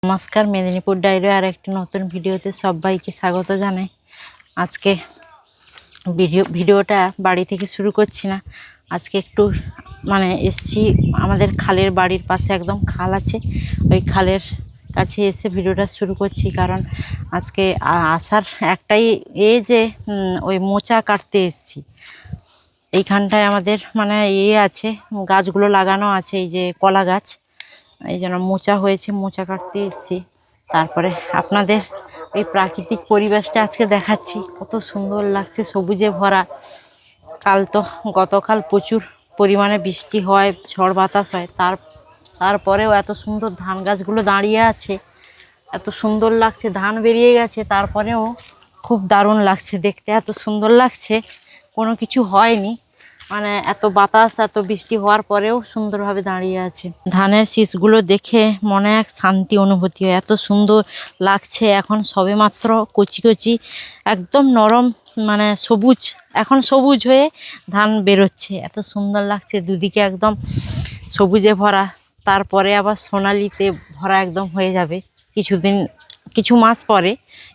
নমস্কার, মেদিনীপুর ডায়েরি আর একটি নতুন ভিডিওতে সবাইকে স্বাগত জানাই। আজকে ভিডিওটা বাড়ি থেকে শুরু করছি না। আজকে একটু এসছি আমাদের খালের বাড়ির পাশে, একদম খাল আছে, ওই খালের কাছে এসে ভিডিওটা শুরু করছি। কারণ আজকে আসার একটাই যে ওই মোচা কাটতে এসছি। এইখানটায় আমাদের আছে, গাছগুলো লাগানো আছে, এই যে কলা গাছ, এই জন্য মোচা হয়েছে, মোচা কাটতে এসেছি। তারপরে আপনাদের এই প্রাকৃতিক পরিবেশটা আজকে দেখাচ্ছি, কত সুন্দর লাগছে, সবুজে ভরা। গতকাল প্রচুর পরিমাণে বৃষ্টি হয়, ঝড় বাতাস হয়, তারপরেও এত সুন্দর ধান গাছগুলো দাঁড়িয়ে আছে, এত সুন্দর লাগছে। ধান বেরিয়ে গেছে, তারপরেও খুব দারুণ লাগছে দেখতে, এত সুন্দর লাগছে। কোনো কিছু হয়নি, এত বাতাস এত বৃষ্টি হওয়ার পরেও সুন্দরভাবে দাঁড়িয়ে আছে। ধানের শীষগুলো দেখে মনে এক শান্তি অনুভূতি হয়, এত সুন্দর লাগছে। এখন সবেমাত্র কচি কচি একদম নরম সবুজ, এখন সবুজ হয়ে ধান বেরোচ্ছে, এত সুন্দর লাগছে। দুদিকে একদম সবুজে ভরা, তারপরে আবার সোনালিতে ভরা একদম হয়ে যাবে কিছু মাস পরে।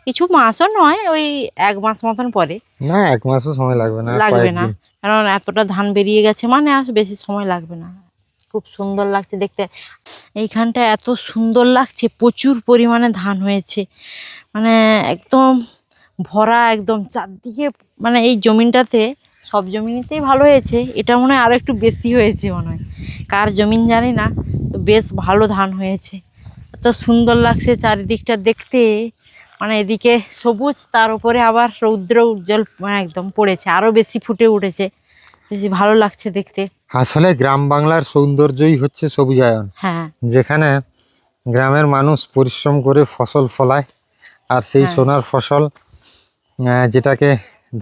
কিছু মাসও নয়, ওই 1 মাস মতন পরে। না, 1 মাসও সময় লাগবে না, কারণ এতটা ধান বেরিয়ে গেছে, আর বেশি সময় লাগবে না। খুব সুন্দর লাগছে দেখতে। এইখানটা এত সুন্দর লাগছে, প্রচুর পরিমাণে ধান হয়েছে, একদম ভরা, একদম চারদিকে। এই জমিনটাতে, সব জমিনেতেই ভালো হয়েছে, এটা মনে হয় আরো একটু বেশি হয়েছে, মনে হয় কার জমিন জানি না, তো বেশ ভালো ধান হয়েছে। এত সুন্দর লাগছে চারিদিকটা দেখতে, এদিকে সবুজ, তার উপরে আবার রৌদ্র উজ্জ্বল একদম পড়েছে, আরো বেশি ফুটে উঠেছে, বেশি ভালো লাগছে দেখতে। আসলে গ্রাম বাংলার সৌন্দর্যই হচ্ছে সবুজায়ন। হ্যাঁ, যেখানে গ্রামের মানুষ পরিশ্রম করে ফসল ফলায়, আর সেই সোনার ফসল, যেটাকে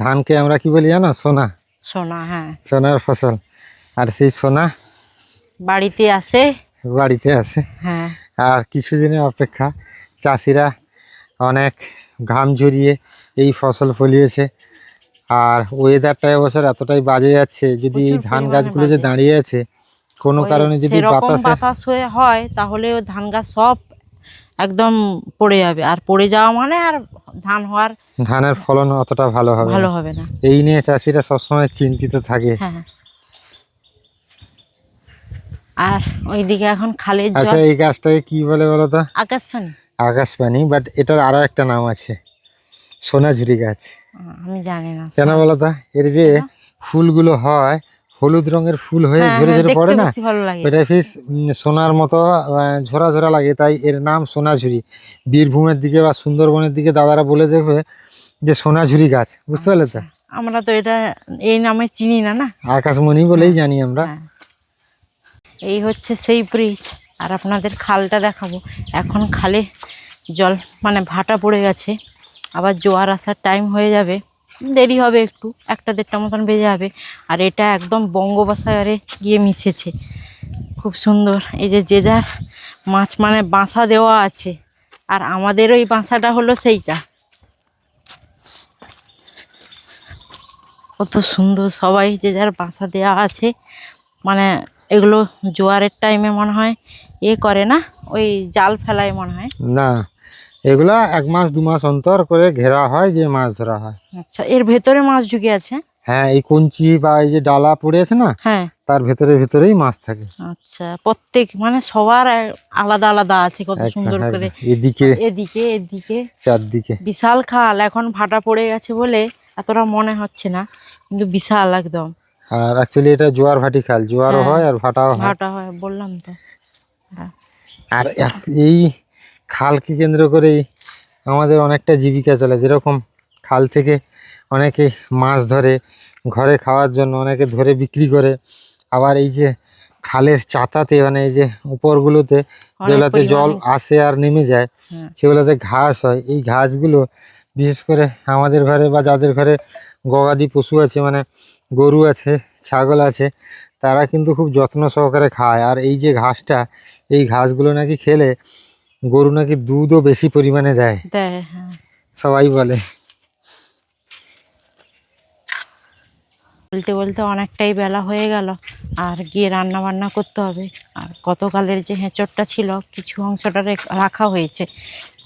ধানকে আমরা কি বলি জানো? সোনা। সোনা, হ্যাঁ, সোনার ফসল। আর সেই সোনা বাড়িতে আসে। হ্যাঁ। আর কিছুদিনের অপেক্ষা চাষিরা অনেক ঘাম ঝরিয়ে এই ফসল ফলিয়েছে। আর ওয়েদারটা এবছর এতটাই বাজে যাচ্ছে, যদি এই ধান গাছগুলো যে দাঁড়িয়ে আছে কোনো কারণে যদি বাতাস হয়, তাহলে ওই ধান গাছ সব একদম পড়ে যাবে, আর পড়ে যাওয়া আর ধানের ফলন অতটা ভালো হবে না। এই নিয়ে চাষিরা সবসময় চিন্তিত থাকে। হ্যাঁ, আর ওইদিকে এখন খালের জল। আচ্ছা, এই গাছটাকে কি বলে বলো তো? আকাশপানি, বাট এটার আরো একটা নাম আছে, সোনাঝুরি গাছ। আমি জানি না কেন বলো তো? এর যে ফুলগুলো হয়, হলুদ রঙের ফুল হয়ে ঝরে ঝরে পড়ে না, এটা ফিস সোনার মতো ঝরা ঝরা লাগে, তাই এর নাম সোনাঝুরি। বীরভূমের দিকে বা সুন্দরবনের দিকে দাদারা বলে দেখবে যে সোনাঝুরি গাছ, বুঝতে পারলে তো? আমরা তো এটা এই নামে চিনি না, আকাশমণি বলেই জানি আমরা। এই হচ্ছে সেই ব্রিজ, আর আপনাদের খালটা দেখাবো। এখন খালে জল ভাটা পড়ে গেছে, আবার জোয়ার আসার টাইম হয়ে যাবে, দেরি হবে একটু, 1-1:30 মতন বেজে যাবে। আর এটা একদম বঙ্গোপসাগরে গিয়ে মিশেছে, খুব সুন্দর। এই যে যার মাছ বাসা দেওয়া আছে, আর আমাদের ওই বাসাটা হলো সেইটা, কত সুন্দর। সবাই যে যার বাসা দেওয়া আছে, এগুলো জোয়ারের টাইমে মনে হয় করে না, ওই জাল ফেলায় মনে হয় না, এগুলা 1 মাস 2 মাস অন্তর করে ঘেরা হয়, যে মাছ ধরা হয়। আচ্ছা, এর ভেতরে মাছ ঢুকে আছে? হ্যাঁ, এই কঞ্চি বা এই যে ডালা পড়ে আছে না, হ্যাঁ, তার ভেতরেই মাছ থাকে। আচ্ছা, প্রত্যেক সবার আলাদা আলাদা আছে, কত সুন্দর করে। এদিকে চারদিকে বিশাল খাল, এখন ভাটা পড়ে গেছে বলে এতটা মনে হচ্ছে না, কিন্তু বিশাল একদম। আর অ্যাকচুয়ালি এটা জোয়ার ভাটি খাল, জোয়ারও হয় আর ভাটাও হয়, বললাম তো। আর এই খালকে কেন্দ্র করেই আমাদের অনেকটা জীবিকা চলে। যেরকম খাল থেকে অনেকে মাছ ধরে ঘরে খাওয়ার জন্য, অনেকে ধরে বিক্রি করে। আবার এই যে খালের চাতাতে, এই যে উপরগুলোতে যেগুলোতে জল আসে আর নেমে যায়, সেগুলোতে ঘাস হয়। এই ঘাসগুলো বিশেষ করে আমাদের ঘরে বা যাদের ঘরে গবাদি পশু আছে, গরু আছে, ছাগল আছে, তারা কিন্তু খুব যত্ন সহকারে খায়। আর এই যে ঘাসটা, এই ঘাসগুলো নাকি খেলে গরু নাকি দুধও বেশি পরিমাণে দেয়, সবাই বলে। বলতে বলতে অনেকটাই বেলা হয়ে গেল, আর গিয়ে রান্না বান্না করতে হবে। আর গতকালের যে হেঁচড়টা ছিল কিছু অংশটা রাখা হয়েছে,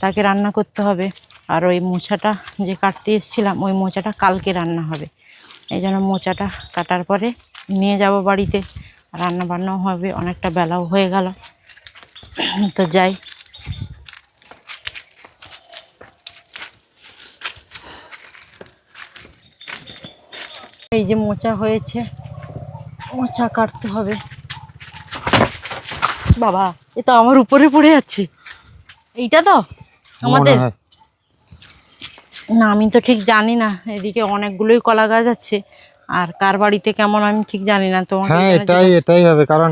তাকে রান্না করতে হবে। আর ওই মোচাটা যে কাটতে এসেছিলাম ওই মোচাটা কালকে রান্না হবে। এই জন্য মোচাটা কাটার পরে নিয়ে যাব বাড়িতে, রান্না বান্নাও হবে। অনেকটা বেলাও হয়ে গেল, তো যাই। এই যে মোচা হয়েছে, মোচা কাটতে হবে। বাবা, এ তো আমার উপরে পড়ে যাচ্ছে। এইটা তো আমাদের মনে হয়। না, আমি তো ঠিক জানি না। এদিকে অনেকগুলোই কলা গাছ আছে, আর কার বাড়িতে কেমন আমি ঠিক জানি না। তোমাকে হ্যাঁ, এখানে জিজ্ঞাসা- এটাই হবে, কারণ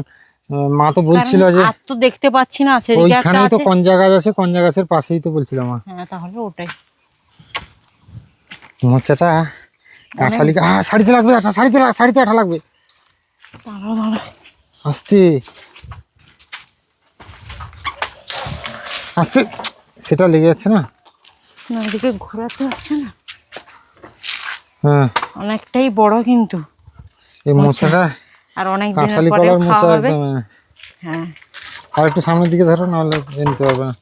মা তো কারণ বলছিল যে আর তো দেখতে পাচ্ছি না, সেদিকে একটা ওইখানেই তো আছে। কঞ্জা গাছ আছে, কঞ্জা গাছের পাশেই তো বলছিল মা। হ্যাঁ, তাহলে ওটাই। মোচাটা কাঁঠালি শাড়িতে লাগবে, শাড়িতে আঠা লাগবে। দাঁড়াও দাঁড়াও, আস্তে আস্তে, সেটা লেগে যাচ্ছে না। না এদিকে ঘোরাতে হচ্ছে না। হ্যাঁ, অনেকটাই বড় কিন্তু এই মোচাটা আর অনেক দিনের কাঁঠালি পরে কলার মোচা খাওয়া হবে। একদম। হ্যাঁ, আর একটু সামনের দিকে ধরো, নাহলে নিতে পারবে না।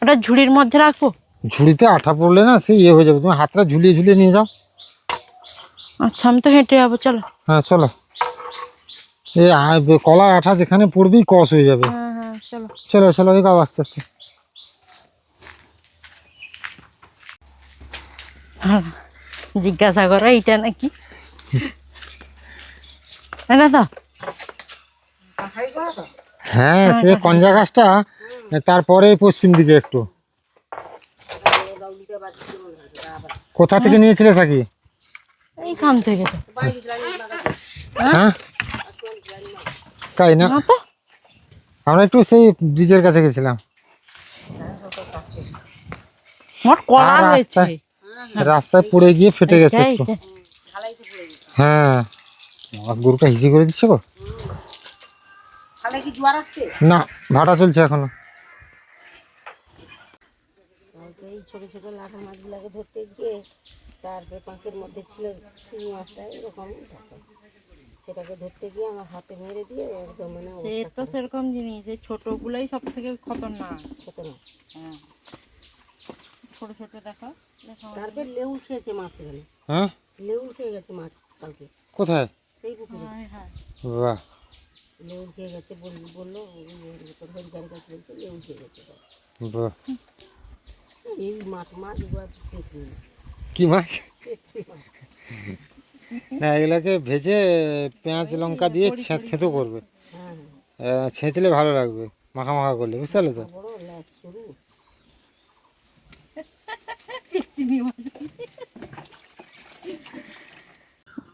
ওটা ঝুড়ির মধ্যে রাখবো। ঝুড়িতে আঠা পড়লে না সে ইয়ে হয়ে যাবে, তুমি হাতটা ঝুলিয়ে ঝুলিয়ে নিয়ে যাও। আচ্ছা, আমি তো হেঁটে যাবো, চলো। হ্যাঁ চলো, এই কলার আঠা যেখানে পড়বেই কষ হয়ে যাবে। হ্যাঁ হ্যাঁ, চলো। চলো চলো, ওই গাও আস্তে আস্তে। হ্যাঁ, জিজ্ঞাসা করো এইটা নাকি। না তো, হ্যাঁ, সে কঞ্জা গাছটা তারপরে পশ্চিম দিকে একটু। কোথা থেকে নিয়েছিলে সাকি? এইখান থেকে তো। হ্যাঁ, তাই না? না তো, আমরা একটু সেই ব্রিজের কাছে গেছিলাম। মোট কলা আর হয়েছে। রাস্তায় পড়ে গিয়ে ফেটে গেছে এইটা, একটু। এইটা। হ্যাঁ, আমার গরুটা হিজি করে দিচ্ছে গো। না, ভাটা চলছে এখনো। এই ছোট ছোট লাঠা মাছগুলোকে ধরতে গিয়ে তার পাঁকের মধ্যে ছিল শিঙি মাছটা, এরকম সেটাকে ধরতে গিয়ে আমার হাতে মেরে দিয়ে একদম মানে সে তো সেরকম জিনিস, এই ছোটগুলোই সব থেকে খতরনাক। খেতে না। হ্যাঁ, ছোট ছোট দেখো দেখো। তারপর লেউল খেয়েছে মাছ, এখানে হ্যাঁ, লেউল খেয়ে গেছে মাছ কালকে কোথায়? সেই পুকুরে হ্যাঁ হ্যাঁ, বাহ, লেউল খেয়ে গেছে। বললো তোর হরিদার কাছে বলছে লেউল খেয়ে গেছে। বাহ। এই মাছ মাছ এবার পেটনি না, কি মাছ? পেটনি মাছ। না, এগুলোকে ভেজে পেঁয়াজ লঙ্কা দিয়ে থেতো করবে। হ্যাঁ, ছেঁচলে ভালো লাগবে, মাখা মাখা করলে, বুঝতে পারলে তো? বড় ল্যাচ সরু।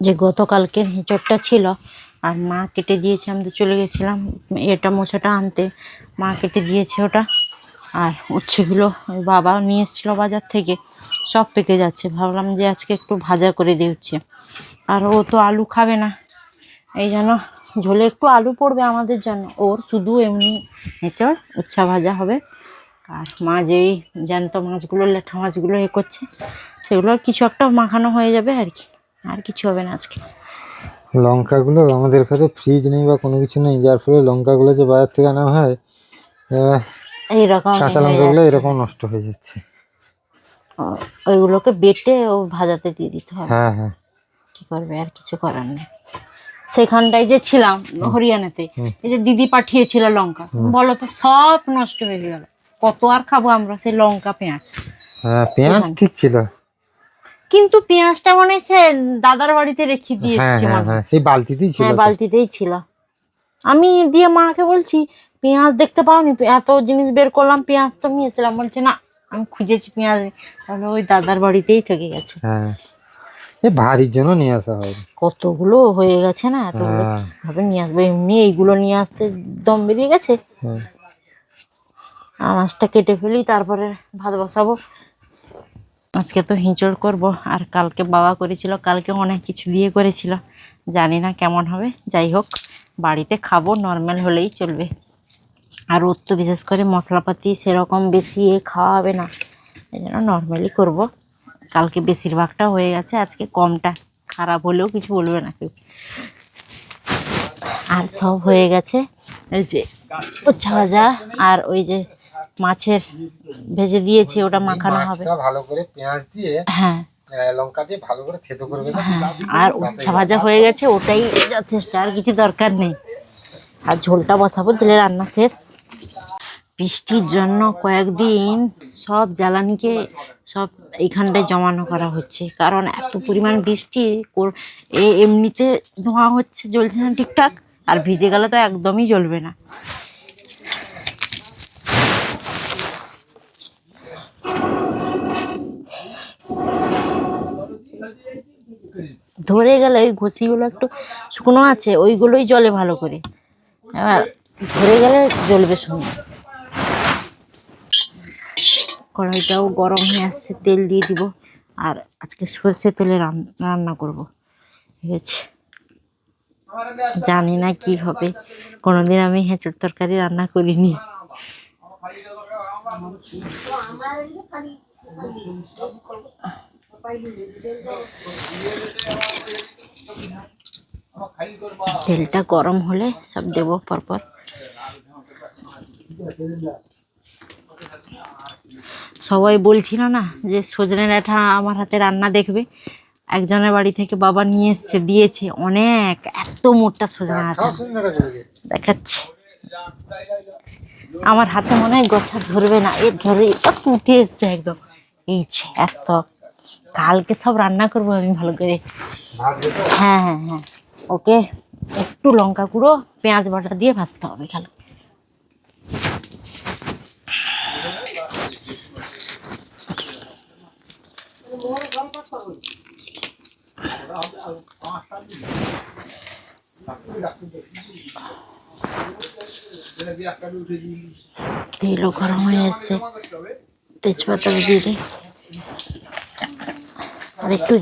যে গতকালকে হেঁচড়টা ছিল আর মা কেটে দিয়েছে, আমি তো চলে গেছিলাম এটা মোছাটা আনতে। মা কেটে দিয়েছে ওটা। আর উচ্ছেগুলো ওই বাবা নিয়ে এসেছিলো বাজার থেকে, সব পেকে যাচ্ছে। ভাবলাম যে আজকে একটু ভাজা করে দিই উচ্ছে। আর ও তো আলু খাবে না, এই জন্য ঝোলে একটু আলু পড়বে আমাদের জন্য, ওর শুধু এমনি হেঁচড় উচ্ছা ভাজা হবে। আর মা যেই জ্যান্ত মাছগুলো, লেঠা মাছগুলো করছে, সেগুলো কিছু একটা মাখানো হয়ে যাবে আর কি, আর কিছু হবে না আজকে। লঙ্কাগুলো আমাদের কাছে ফ্রিজ নেই বা কোনো কিছু নেই, যার ফলে লঙ্কাগুলো যে বাজার থেকে আনা হয়, এইরকম কাঁচা লঙ্কাগুলো এরকম নষ্ট হয়ে যাচ্ছে। ওইগুলোকে বেটে ও ভাজাতে দিয়ে দিতে হবে। হ্যাঁ হ্যাঁ, কি করবে, আর কিছু করার নেই। সেখানটায় যে ছিলাম হরিয়ানাতে, এই যে দিদি পাঠিয়েছিল লঙ্কা, বলো তো সব নষ্ট হয়ে গেল। কত আর খাবো আমরা সেই লঙ্কা পেঁয়াজ। হ্যাঁ, পেঁয়াজ ঠিক ছিল। কিন্তু পেঁয়াজটা মনে হয় সে দাদার বাড়িতে রেখে হ্যাঁ দিয়েছি, হ্যাঁ হ্যাঁ, সেই বালতিতেই ছিল হ্যাঁ তো। বালতিতেই ছিল। আমি দিয়ে মাকে বলছি পেঁয়াজ দেখতে পাওনি, এত জিনিস বের করলাম, পেঁয়াজ তো নিয়েছিলাম। বলছে না, আমি খুঁজেছি পেঁয়াজ নেই। তাহলে ওই দাদার বাড়িতেই থেকে গেছে। হ্যাঁ, এই ভারীর জন্য নিয়ে আসা হয়। কতগুলো হয়ে গেছে না, এতগুলো হ্যাঁ। ভাবে নিয়ে আসবো, এমনি এইগুলো নিয়ে আসতে দম বেরিয়ে গেছে। হ্যাঁ, আর মাছটা কেটে ফেলি, তারপরে ভাত বসাবো। আজকে তো হিঁচড় করব, আর কালকে বাবা করেছিল, কালকে অনেক কিছু দিয়ে করেছিল, জানি না কেমন হবে। যাই হোক, বাড়িতে খাবো, নর্মাল হলেই চলবে। আর ওর তো বিশেষ করে মশলাপাতি সেরকম বেশি খাওয়া হবে না, এই জন্য নর্মালি করবো। কালকে বেশিরভাগটা হয়ে গেছে, আজকে কমটা, খারাপ হলেও কিছু বলবে না কেউ। আর সব হয়ে গেছে, এই যে উচ্ছা ভাজা আর ওই যে মাছের ভেজে দিয়েছি, ওটা মাখানো হবে। মাছটা ভালো করে পেঁয়াজ দিয়ে হ্যাঁ লঙ্কা দিয়ে ভালো করে থেতো করবে। হ্যাঁ, আর উচ্ছা ভাজা হয়ে গেছে, ওটাই যথেষ্ট, আর কিছু দরকার নেই। আর ঝোলটা বসাবো, দিলে রান্না শেষ। বৃষ্টির জন্য কয়েকদিন সব জ্বালানিকে সব এইখানটায় জমানো করা হচ্ছে, কারণ এত পরিমাণ বৃষ্টি, এমনিতে ধোঁয়া হচ্ছে, জ্বলছে না ঠিকঠাক, আর ভিজে গেলে তো একদমই জ্বলবে না। ধরে গেলে ওই ঘষিগুলো একটু শুকনো আছে, ওইগুলোই জ্বলে ভালো করে, এবার ধরে গেলে জ্বলবে সুন্দর। কড়াইটাও গরম হয়ে আসছে, তেল দিয়ে দিব। আর আজকে সর্ষে তেলে রান্না করব ভেবেছি, জানি না কি হবে, কোনোদিন আমি হেঁচুর তরকারি রান্না করিনি। তেলটা গরম হলে সব দেবো পরপর। সবাই বলছিল না যে সজনে ডাঁটা আমার হাতে রান্না দেখবে, একজনের বাড়ি থেকে বাবা নিয়ে এসছে, দিয়েছে অনেক, এত মোটা সজনে ডাঁটা দেখাচ্ছে। আমার হাতে মনে হয় গোছা ধরবে না, এর ধরে উঠে এসছে একদম, এই এত। কালকে সব রান্না করবো আমি ভালো করে। হ্যাঁ হ্যাঁ হ্যাঁ, ওকে একটু লঙ্কা গুঁড়ো পেঁয়াজ বাটা দিয়ে ভাজতে হবে খালি। তেলও গরম হয়ে এসছে, তেজপাতা দিয়ে দিই, আর একটু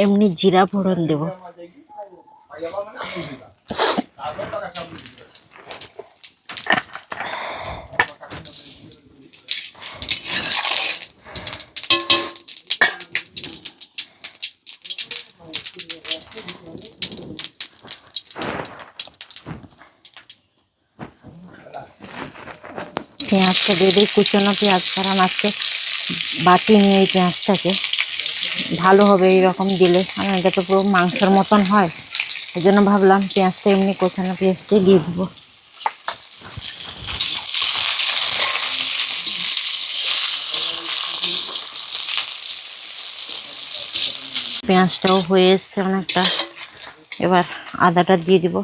এমনি জিরা ফোড়ন দেবো। পেঁয়াজটা দিয়ে দিই, কুচনো পেঁয়াজ, কারণ আজকে বাটি নিয়ে এই পেঁয়াজটাকে ভালো হবে এইরকম দিলে, কারণ এটা তো পুরো মাংসের মতন হয়, এই জন্য ভাবলাম পেঁয়াজটা এমনি কোচানো পেঁয়াজটাই দিয়ে দেবো। পেঁয়াজটাও হয়ে এসছে অনেকটা, এবার আদাটা দিয়ে দিব।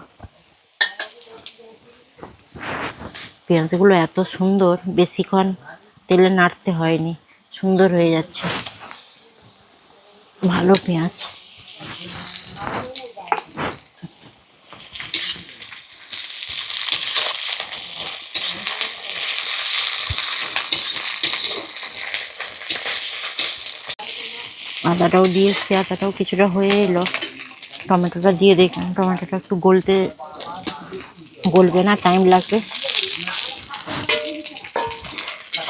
পেঁয়াজগুলো এত সুন্দর, বেশিক্ষণ তেলে নাড়তে হয়নি, সুন্দর হয়ে যাচ্ছে, ভালো পেঁয়াজ। আদাটাও দিয়েছি, আদাটাও কিছুটা হয়ে এলো, টমেটোটা দিয়ে দেখুন, টমেটোটা একটু গলবে না, টাইম লাগবে।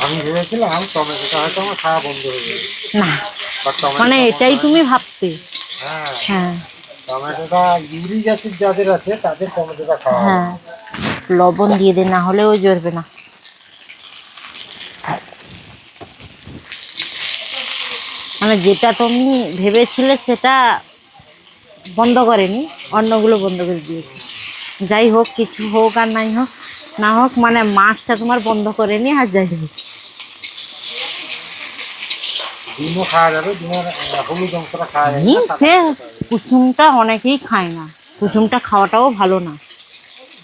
আমি ভেবেছিলাম টমেটোটা হয়তো আমার খাওয়া বন্ধ হয়ে যাবে, না মানে এটাই তুমি ভাবতে। হ্যাঁ হ্যাঁ টমেটোটা ইউরিক অ্যাসিড যাদের আছে তাদের টমেটোটা খাওয়া হ্যাঁ, লবণ দিয়ে দে, না হলেও জ্বরবে না। মানে যেটা তুমি ভেবেছিলে সেটা বন্ধ করেনি, অন্যগুলো বন্ধ করে দিয়েছে। যাই হোক, কিছু হোক আর নাই হোক না হোক, মানে মাছটা তোমার বন্ধ করেনি। আর যাই হোক, ডিমও খাওয়া যাবে, ডিমের হলুদ অংশটা খাওয়া যাবে ডিম সে কুসুমটা অনেকেই খায় না, কুসুমটা খাওয়াটাও ভালো না,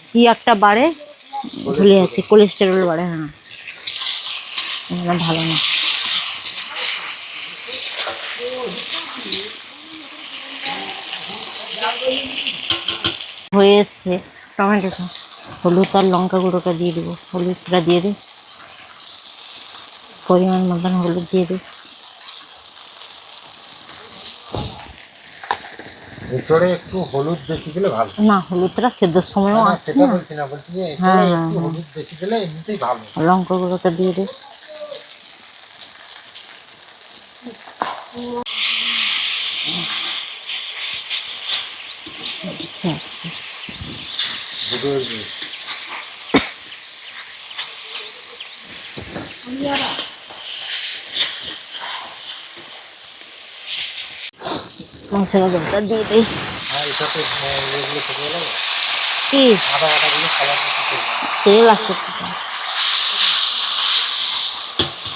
কি একটা বাড়ে, ভুলে যাচ্ছে, কোলেস্টেরল বাড়ে, হ্যাঁ ভালো না। হয়ে এসছে টমেটোটা, হলুদ আর লঙ্কা গুঁড়োটা দিয়ে দেবো, হলুদটা দিয়ে দিই, পরিমাণ মতন হলুদ দিয়ে দিই। এরপরে একটু হলুদ বেশি দিলে ভালো। না, হলুদটা সেদ্ধর সময়ও আছে সেটা না। বলছি না, বলছি যে হ্যাঁ এরপরে হ্যাঁ একটু হ্যাঁ, হলুদ বেশি দিলে এমনিতেই ভালো। লঙ্কা গুঁড়োটা দিয়ে দিই। মশলা দরকার দিয়ে দিই। কি তেল আসছে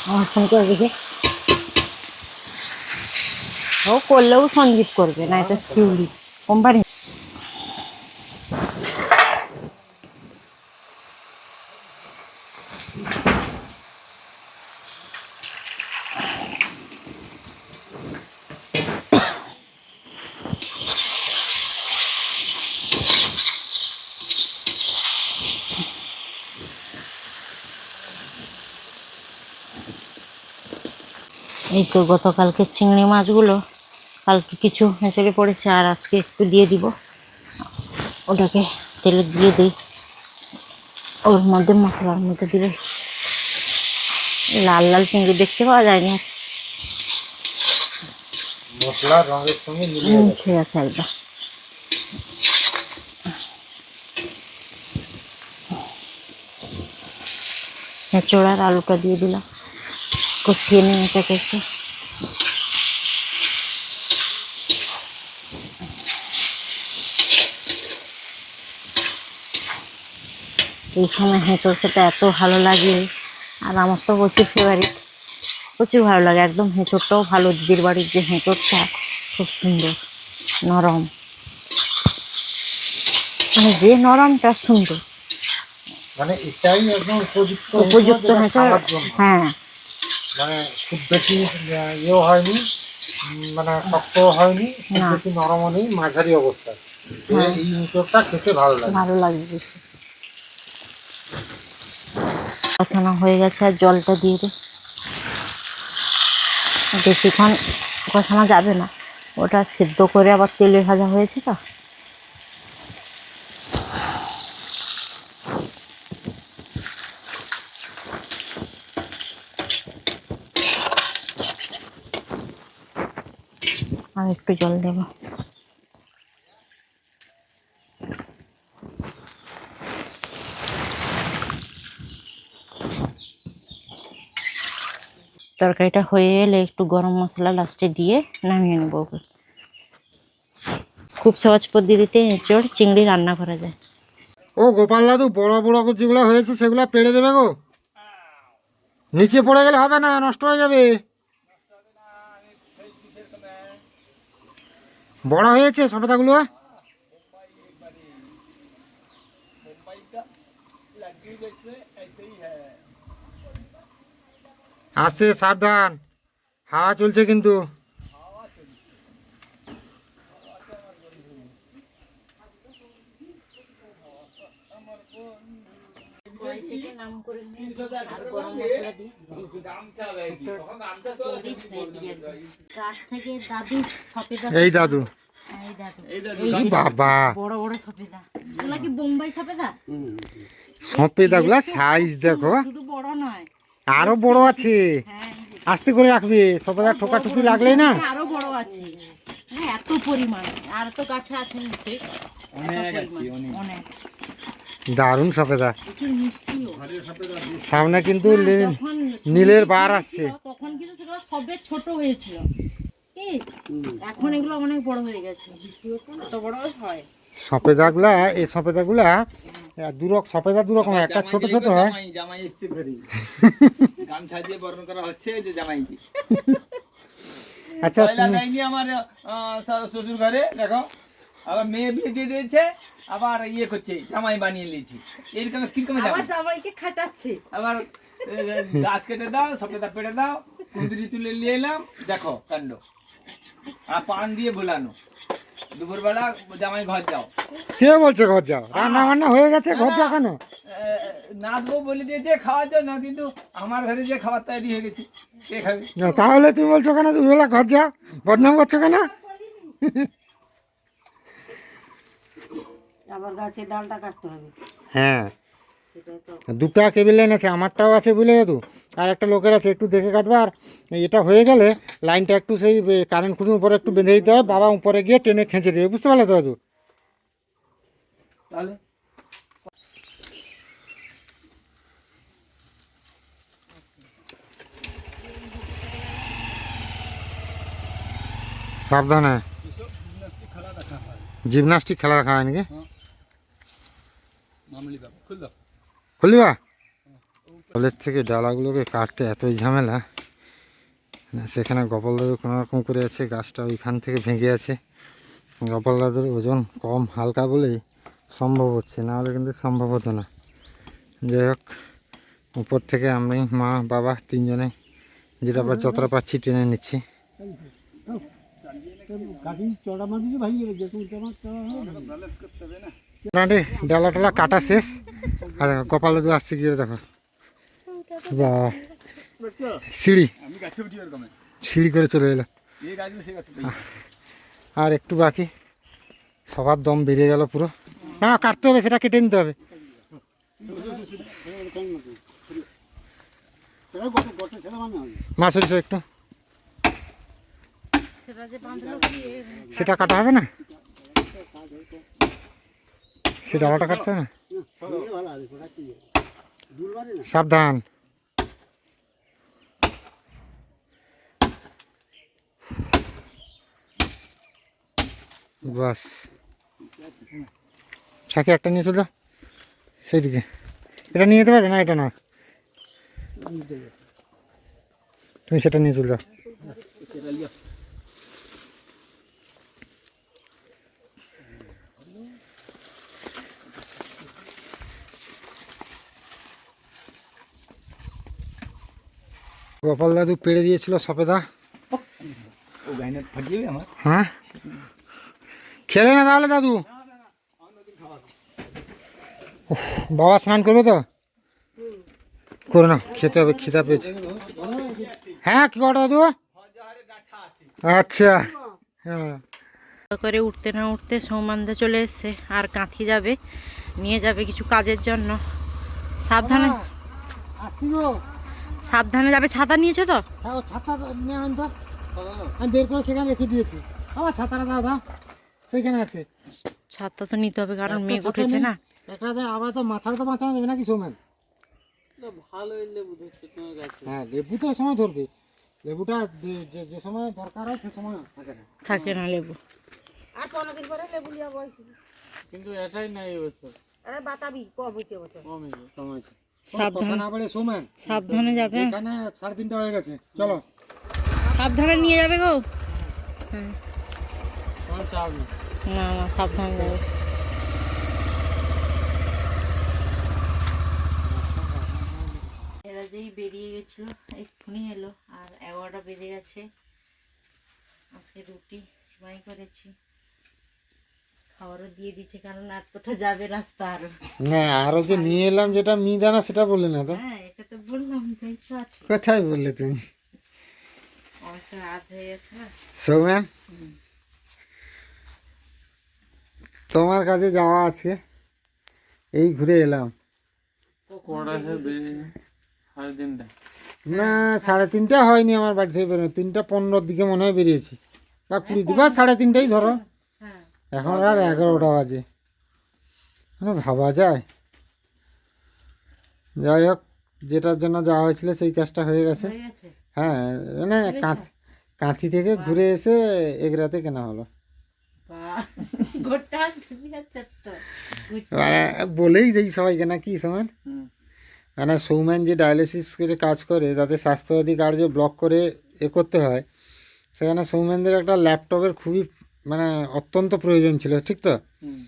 আমার ফোন করে দেখে ও করলেও সঞ্জীব করবে না, এটা শিউলি কোম্পানি। এই তো গতকালকে চিংড়ি মাছগুলো কালকে কিছু হেঁচড়ে পড়েছে, আর আজকে একটু দিয়ে দিব, ওটাকে তেলে দিয়ে দিই। ওর মধ্যে মশলার মধ্যে দিলে লাল লাল চিংড়ি দেখতে পাওয়া যায়নি, মশলার রঙের সঙ্গে মিলিয়ে গেছে। ঠিক আছে একদম। চোড়ার আলুটা দিয়ে দিলাম, কষিয়ে নিয়ে এটাকে একটু। এই সময় হেঁচড় খেতে এত ভালো লাগে, আর আমার তো প্রচুর ফেভারিট, প্রচুর ভালো লাগে। একদম হেঁচড়টাও ভালো, দিদির বাড়ির যে হেঁচড়টা খুব সুন্দর নরম, মানে যে নরমটা সুন্দর, মানে এটাই একদম উপযুক্ত উপযুক্ত যেটা হেঁচড়। খাওয়ার জন্য। হ্যাঁ, মানে খুব বেশি ইয়েও হয়নি, মানে শক্ত হয়নি, খুব না। বেশি নরমও নেই, মাঝারি অবস্থা। হ্যাঁ। এই ইঁচড়টা খেতে ভালো লাগে। ভালো লাগে বেশি। কষানো হয়ে গেছে, আর জলটা দিয়ে দিই। বেশিক্ষণ কষানো যাবে না, ওটা সিদ্ধ করে আবার তেলে ভাজা হয়েছে তো। আর একটু জল দেব। তরকারিটা হয়ে এলে একটু গরম মশলা লাস্টে দিয়ে নামিয়ে নেব। খুব সহজ পদ্ধতিতে এঁচড় চিংড়ি রান্না করা যায়। ও গোপাল দাদু, বড় বড় যেগুলো হয়েছে সেগুলো পেড়ে দেবে গো, নিচে পড়ে গেলে হবে না, নষ্ট হয়ে যাবে। বড় হয়েছে সবেদাগুলো। আসছে, সাবধান, হাওয়া চলছে কিন্তু। এই দাদু, এই বাবা, বড় বড় সফেদা, এগুলা কি বোম্বাই সফেদা? সফেদাগুলা সাইজ দেখো, শুধু বড় নয়, আরো বড় আছে। হ্যাঁ আস্তে করে রাখবে, সফেদা ঠোকাঠুকি লাগলেই না। আরো বড় আছে। হ্যাঁ, এত পরিমাণ আর তো কাছে আছে নিচে, অনেক আছে, অনেক। দারুণ সফেদা, প্রচুর মিষ্টিও। সামনে কিন্তু যখন নীলের বার আসছে। তখন কিন্তু সেগুলো সবে ছোট হয়েছিল, কি এখন এগুলো অনেক বড় হয়ে গেছে। এত বড় হয় সফেদাগুলা, এই সফেদাগুলা সফেদা দু রকম, একটা ছোট ছোট হয়। জামাই এসছে ঘরে, গামছা দিয়ে বরণ করা হচ্ছে যে জামাইকে। আচ্ছা, পয়লা যায়নি আমার শ্বশুর ঘরে, দেখো আবার মেয়ে বিয়ে দিয়ে দিয়েছে, আবার ইয়ে করছে, জামাই বানিয়ে নিয়েছি। এরকম কিরকম জামাই, জামাইকে খাটাচ্ছে। আবার গাছ কেটে দাও, সফেদা পেড়ে দাও, কুঁদরি তুলে নিয়ে এলাম, দেখো কাণ্ড। আর পান দিয়ে ভোলানো, দুপুরবেলা জামাই ঘর যাও। কে বলছে ঘর যাও? রান্না বান্না হয়ে গেছে, ঘর যাও কেন? নাচবো বলে দিয়েছে খাওয়ার জন্য, কিন্তু আমার ঘরে যে খাবার তৈরি হয়ে গেছে, কে খাবে? না, তাহলে তুমি বলছো কেন দুবেলা ঘর যাও? বদনাম করছো কেন? আবার গাছের ডালটা কাটতে হবে, হ্যাঁ, সেটাই তো। দুটা কেবিল লাইন আছে, আমারটাও আছে বুঝলে দাদু। আর একটা লোকের আছে, একটু দেখে কাটবে। আর এটা হয়ে গেলে লাইনটা একটু সেই কারেন্ট খুঁটির উপরে একটু বেঁধে দিতে হবে, বাবা উপরে গিয়ে টেনে খেঁচে দেবে, বুঝতে পারলে তো দাদু? তাহলে সাবধানে, জিমনাস্টিক খেলা রাখা হয় নাকি? মামুলি ব্যাপার, খুল দাও। খুলবা? কলের থেকে ডালাগুলোকে কাটতে এতই ঝামেলা, সেখানে গোপাল দাদু কোনো রকম করে আছে, গাছটা ওইখান থেকে ভেঙে আছে। গোপাল দাদুর ওজন কম, হালকা বলেই সম্ভব হচ্ছে, না হলে কিন্তু সম্ভব হতো না। যাই হোক, উপর থেকে আমি, মা, বাবা তিনজনে যেটা যতটা পাচ্ছি টেনে নিচ্ছি। ডালা টালা কাটা শেষ। আর গোপাল দাদু আসছে, গিয়ে দেখো বা সিঁড়ি আমি গাছে উঠি ওরকম, সিঁড়ি করে চলে এলো। এই গাছগুলো সে গাছে আর একটু বাকি, সবার দম বেরিয়ে গেল পুরো। না কাটতে হবে, সেটা কেটে নিতে হবে। মাছ হয়েছে একটু, সেটা কাটা হবে না, সে ডালাটা কাটতে হবে না। সাবধান। বাস, সাথে একটা নিয়ে চলে সেই দিকে। এটা নিয়ে যেতে পারবে না, এটা না, তুমি সেটা নিয়ে চলে যাও। গোপাল দাদু পেড়ে দিয়েছিল সফেদা। ও গাইনে ফাটিয়ে যাবে আমার। হ্যাঁ, খেলে না তাহলে দাদু? উফ, বাবা স্নান করবে তো? করে না, খেতে হবে, খিদা পেয়েছে। হ্যাঁ, কি কটা দাদু? আচ্ছা, হ্যাঁ। করে উঠতে না উঠতে সৌমানদা চলে এসছে, আর কাঁথি যাবে, নিয়ে যাবে কিছু কাজের জন্য। সাবধানে, আসছি গো। সাবধানে যাবে। ছাতা নিয়েছো তো? হ্যাঁ, ও ছাতা নিয়ে আন তো, আমি বের করে সেখানে রেখে দিয়েছি। আমার ছাতাটা দাও, দাও, সেখানে আছে। ছাতা তো নিতে হবে, কারণ একটা মেঘ ছাতা উঠেছে নেই, না। একটা আবার তো মাথাটা তো বাঁচানো যাবে নাকি সৌমেন? হ্যাঁ, লেবু তো সময় ধরবে, লেবুটা যে সময় দরকার হয় সে সময় থাকে না। থাকে না লেবু। আর 15 দিন পরে লেবু লিয়া বইছি। কিন্তু এটাই নাই এবছর, আরে বাতাবি কম হইছে বছর। কমেছে। কথা না বলে সৌমেন, সাবধানে যাবে, এখানে 3:30 হয়ে গেছে, চলো। সাবধানে নিয়ে যাবে গো। তোমার চাপ নেই। না না, সাবধানে যাবে। এরা যেই বেরিয়ে গেছিল, এক্ষুনি এলো, আর 11টা বেজে গেছে। আজকে রুটি সিমাই করেছি, খাবারও দিয়ে দিচ্ছে, কারণ এতটা যাবে রাস্তা আরো। না, আরো যে নিয়ে এলাম যেটা মিহিদানা, সেটা বললে না তো। হ্যাঁ, এটা তো বললাম, তাই তো আছে। কোথায় বললে তুমি? অনেকটা রাত হয়ে গেছে না। সৌমেন, তোমার কাছে যাওয়া আছে, এই ঘুরে এলাম। কটা সে বেরিয়ে 3:30। না, 3:30 হয়নি আমার বাড়ি থেকে বেরোনো, 3:15 দিকে মনে হয় বেরিয়েছি, বা 20 দিবা, 3:30 ধরো। হ্যাঁ, এখন রাত 11টা বাজে, ভাবা যায়। যাই হোক, যেটার জন্য যাওয়া হয়েছিল সেই কাজটা হয়ে গেছে। হয়ে গেছে। হ্যাঁ, মানে কাঁথি থেকে ঘুরে এসে এগরাতে কেনা হলো। বাহ, গোটা দুনিয়া চত্বর মানে বলেই দিই সবাইকে, না কি সৌমেন? হুম। মানে সৌমেন যে ডায়ালিসিস করে কাজ করে, তাতে স্বাস্থ্যসাথী কার্ড যে ব্লক করে করতে হয়, সেখানে সৌমেনদের একটা ল্যাপটপের খুবই মানে অত্যন্ত প্রয়োজন ছিল, ঠিক তো? হুম।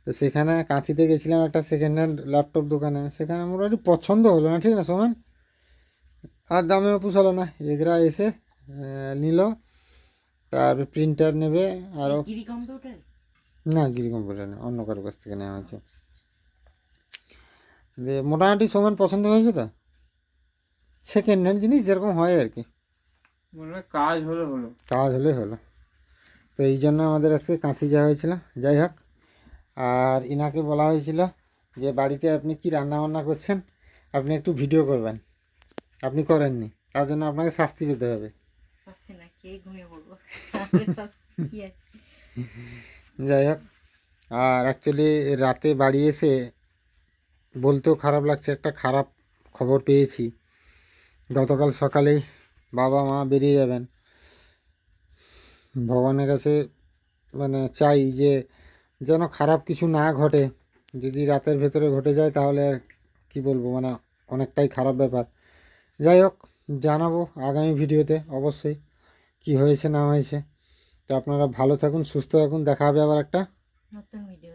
তো সেখানে কাঁথিতে গেছিলাম একটা সেকেন্ড হ্যান্ড ল্যাপটপ দোকানে, সেখানে মোটামুটি পছন্দ হলো না, ঠিক না সৌমেন? আর দামেও পুষালো না, এগরা এসে নিল, তারপর প্রিন্টার নেবে আরও। গিরি কম্পিউটার? না, গিরি কম্পিউটার না, অন্য কারোর কাছ থেকে নেওয়া হয়েছে। দিয়ে মোটামুটি সৌমেন পছন্দ হয়েছে তো, সেকেন্ড হ্যান্ড জিনিস যেরকম হয় আর কি, মানে কাজ হলে হলো। কাজ হলে হলো। তো এই জন্য আমাদের আজকে কাঁথি যাওয়া হয়েছিল। যাই হোক, আর ইনাকে বলা হয়েছিল যে বাড়িতে আপনি কি রান্না বান্না করছেন, আপনি একটু ভিডিও করবেন। আপনি করেননি, তার জন্য আপনাকে শাস্তি পেতে হবে। শাস্তি না, খেয়ে ঘুমিয়ে পড়বো। তারপরে শাস্তি কি আছে? যাই হোক, আর অ্যাকচুয়ালি রাতে বাড়ি এসে বলতেও খারাপ লাগছে, একটা খারাপ খবর পেয়েছি। গতকাল সকালেই বাবা মা বেরিয়ে যাবেন। ভগবানের কাছে মানে চাই যে যেন খারাপ কিছু না ঘটে। যদি রাতের ভেতরে ঘটে যায় তাহলে আর কী বলবো, মানে অনেকটাই খারাপ ব্যাপার। যাই হোক, জানাবো আগামী ভিডিওতে অবশ্যই কি হয়েছে না হয়েছে। তো আপনারা ভালো থাকুন, সুস্থ থাকুন, দেখা হবে আবার একটা নতুন ভিডিও।